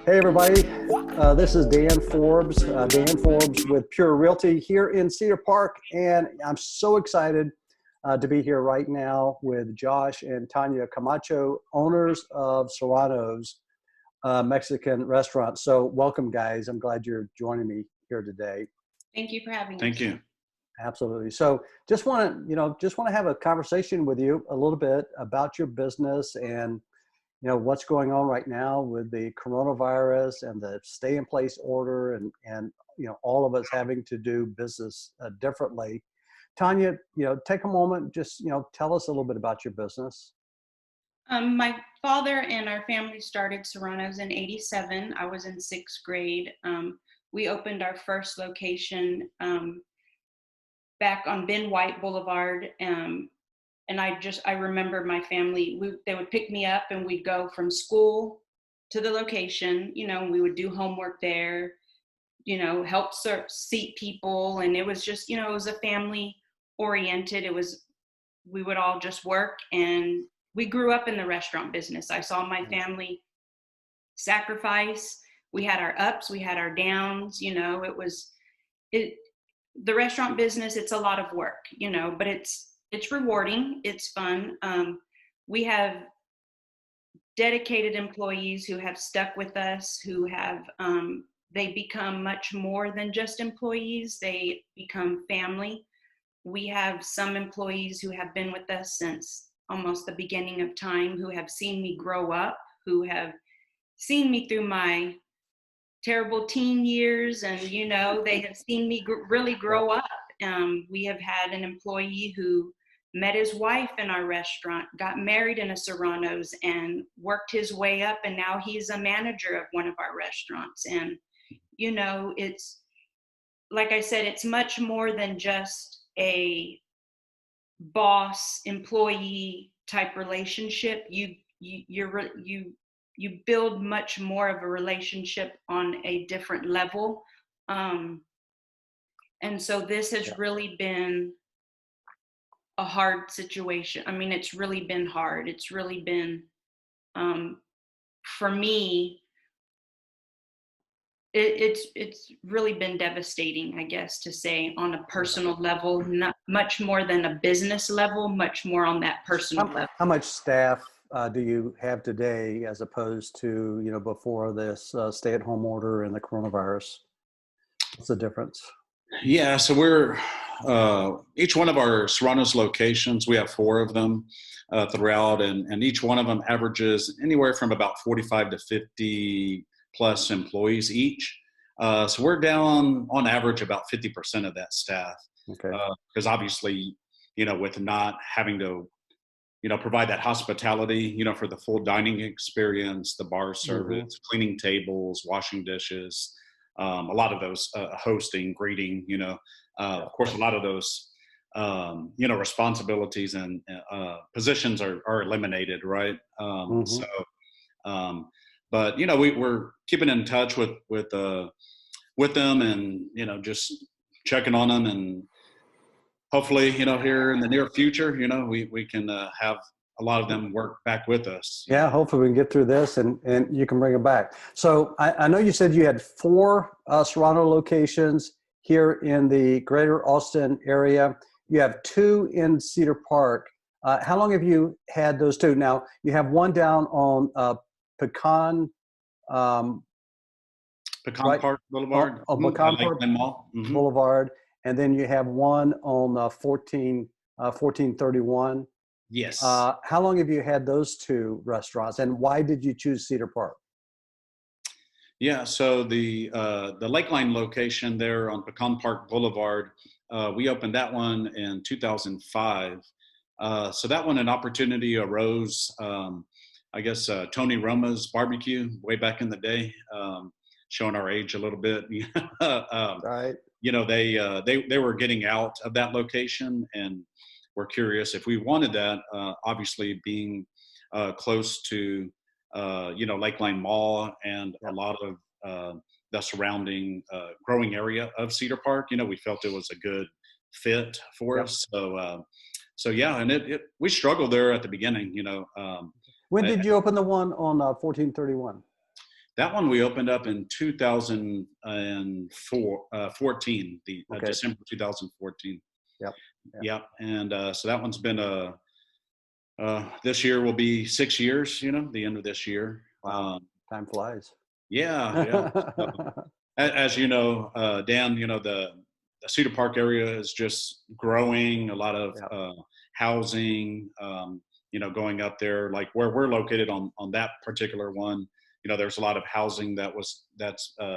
Hey everybody, this is Dan Forbes, with Pure Realty here in Cedar Park, and I'm so excited to be here right now with Josh and Tanya Camacho, owners of Serranos Mexican restaurant. So welcome guys, I'm glad you're joining me here today. Thank you for having us. Thank you. Absolutely. So just want to have a conversation with you a little bit about your business and what's going on right now with the coronavirus and the stay in place order and all of us having to do business differently. Tanya, take a moment, just tell us a little bit about your business. My father and our family started Serranos in '87. I was in sixth grade. We opened our first location back on Ben White Boulevard. And I remember my family, they would pick me up and we'd go from school to the location, we would do homework there, help seat people. And it was just, it was a family oriented. We would all just work, and we grew up in the restaurant business. I saw my family sacrifice. We had our ups, we had our downs, the restaurant business, it's a lot of work, but it's rewarding. It's fun. We have dedicated employees who have stuck with us, who have, they become much more than just employees. They become family. We have some employees who have been with us since almost the beginning of time, who have seen me grow up, who have seen me through my terrible teen years, and they have seen me really grow up. We have had an employee who met his wife in our restaurant, got married in a Serranos, and worked his way up, and now he's a manager of one of our restaurants. And it's, like I said, it's much more than just a boss employee type relationship. You build much more of a relationship on a different level. And so this has really been a hard situation. I mean, it's really been hard. It's really been, for me, it's really been devastating, I guess, to say, on a personal level, not much more than a business level, much more on that personal level. How much staff do you have today as opposed to, before this stay-at-home order and the coronavirus? What's the difference? Yeah, so we're each one of our Serranos locations, we have 4 of them throughout, and each one of them averages anywhere from about 45 to 50 plus employees each. So we're down on average about 50% of that staff. Okay. Because obviously, with not having to, provide that hospitality, for the full dining experience, the bar service, cleaning tables, washing dishes, a lot of those hosting, greeting, of course, a lot of those, responsibilities and positions are eliminated, right? But we're keeping in touch with them, and just checking on them, and hopefully, here in the near future, we can have a lot of them work back with us. Yeah, hopefully we can get through this and you can bring them back. So I know you said you had 4 Serrano locations here in the greater Austin area. You have 2 in Cedar Park. How long have you had those 2? Now, you have one down on Pecan right? Park Boulevard. Pecan Park Boulevard. And then you have one on 1431. Yes. How long have you had those 2 restaurants, and why did you choose Cedar Park? Yeah, so the Lakeline location there on Pecan Park Boulevard, we opened that one in 2005. So that one, an opportunity arose. I guess Tony Roma's barbecue way back in the day, showing our age a little bit. Right. They were getting out of that location, and we're curious if we wanted that. Obviously, being close to Lakeline Mall and a lot of the surrounding growing area of Cedar Park, we felt it was a good fit for us. So yeah, and we struggled there at the beginning. When did you open the one on 1431? That one we opened up in 2014, Okay. December 2014. Yep. Yep. And so that one's been this year will be 6 years, the end of this year. Wow. Time flies. Yeah. So, as you know, Dan, the Cedar Park area is just growing, a lot of housing, going up there, like where we're located on that particular one. There's a lot of housing that's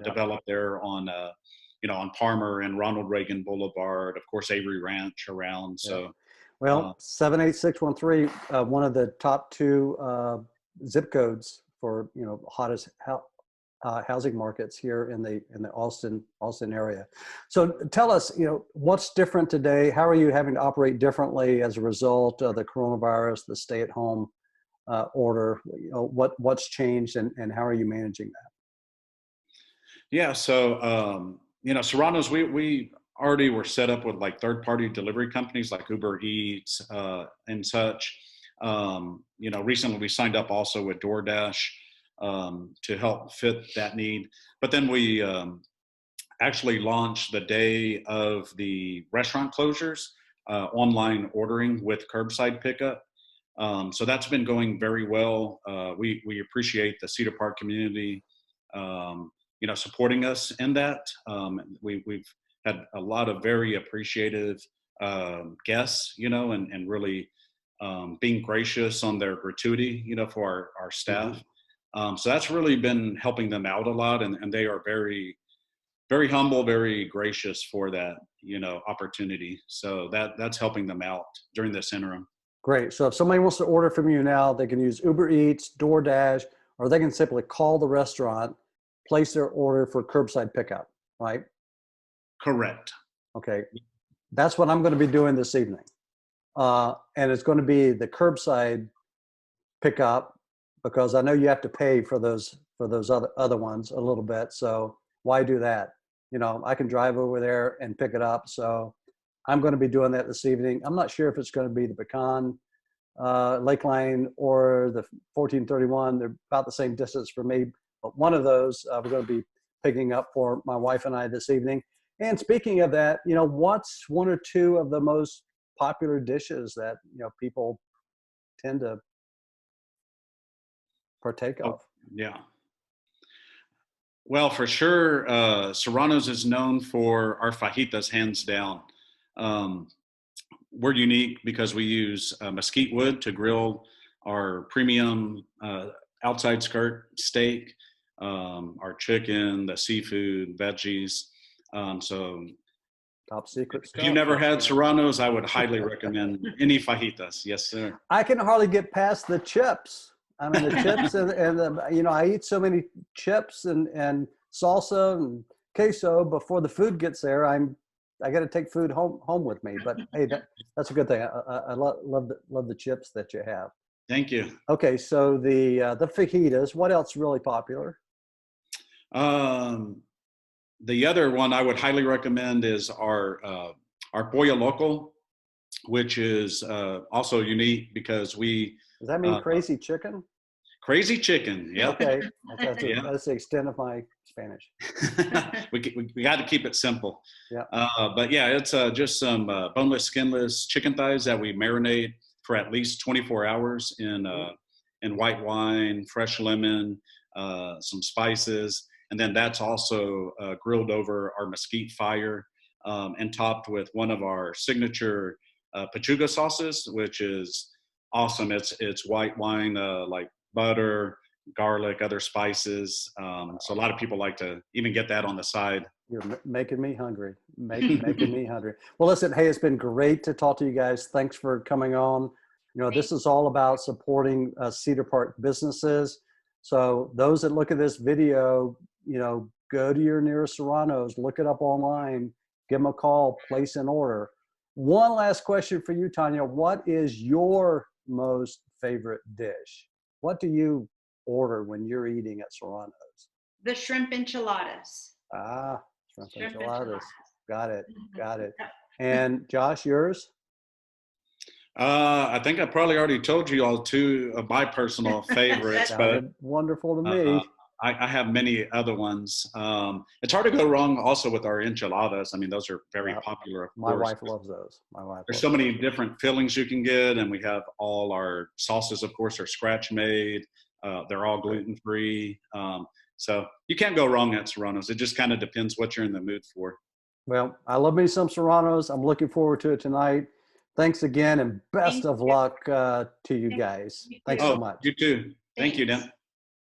developed there on Palmer and Ronald Reagan Boulevard, of course, Avery Ranch around. So, well, 78613, one of the top two zip codes for hottest housing markets here in the Austin area. So tell us, what's different today? How are you having to operate differently as a result of the coronavirus, the stay-at-home order? What's changed, and how are you managing that? Yeah, so Serranos, we already were set up with like third-party delivery companies like Uber Eats and such. Recently we signed up also with DoorDash to help fit that need. But then we actually launched the day of the restaurant closures, online ordering with curbside pickup. So that's been going very well. We appreciate the Cedar Park community, supporting us in that. We've had a lot of very appreciative guests, and really being gracious on their gratuity, for our staff. So that's really been helping them out a lot, and they are very, very humble, very gracious for that, opportunity. So that's helping them out during this interim. Great. So if somebody wants to order from you now, they can use Uber Eats, DoorDash, or they can simply call the restaurant, place their order for curbside pickup, right? Correct. Okay. That's what I'm going to be doing this evening. And it's going to be the curbside pickup, because I know you have to pay for those other ones a little bit. So why do that? I can drive over there and pick it up. So I'm going to be doing that this evening. I'm not sure if it's going to be the Pecan Lakeline or the 1431. They're about the same distance for me, but one of those we're going to be picking up for my wife and I this evening. And speaking of that, what's one or two of the most popular dishes that people tend to partake of? Yeah. Well, for sure, Serranos is known for our fajitas, hands down. We're unique because we use mesquite wood to grill our premium outside skirt steak, our chicken, the seafood, veggies. So top secret stuff. If you never had Serranos, I would highly recommend any fajitas. Yes, sir. I can hardly get past the chips. I mean, the chips and the, I eat so many chips and salsa and queso before the food gets there. I got to take food home with me. But hey, that's a good thing. I love the chips that you have. Thank you. Okay, so the fajitas. What else is really popular? The other one I would highly recommend is our pollo loco, which is also unique because we. Does that mean crazy chicken? Crazy chicken, yeah. Okay, that's the extent of my Spanish. we got to keep it simple. Yeah. But yeah, it's just some boneless, skinless chicken thighs that we marinate for at least 24 hours in white wine, fresh lemon, some spices, and then that's also grilled over our mesquite fire and topped with one of our signature pechuga sauces, which is awesome. It's white wine, like butter, garlic, other spices. So a lot of people like to even get that on the side. You're making me hungry. Making me hungry. Well, listen, hey, it's been great to talk to you guys. Thanks for coming on. This is all about supporting Cedar Park businesses. So those that look at this video, go to your nearest Serranos, look it up online, give them a call, place an order. One last question for you, Tanya. What is your most favorite dish? What do you order when you're eating at Serranos? The shrimp enchiladas. Shrimp enchiladas. Got it. And Josh, yours? I think I probably already told you all two of my personal favorites. Sounded wonderful to me. I have many other ones. It's hard to go wrong also with our enchiladas. I mean, those are very popular, of My course. wife loves those. My wife. There's so many different fillings you can get, and we have all our sauces, of course, are scratch made. They're all gluten free. So you can't go wrong at Serranos. It just kind of depends what you're in the mood for. Well, I love me some Serranos. I'm looking forward to it tonight. Thanks again, and best of luck to you guys. Thanks so much. You too. Thank you, Dan.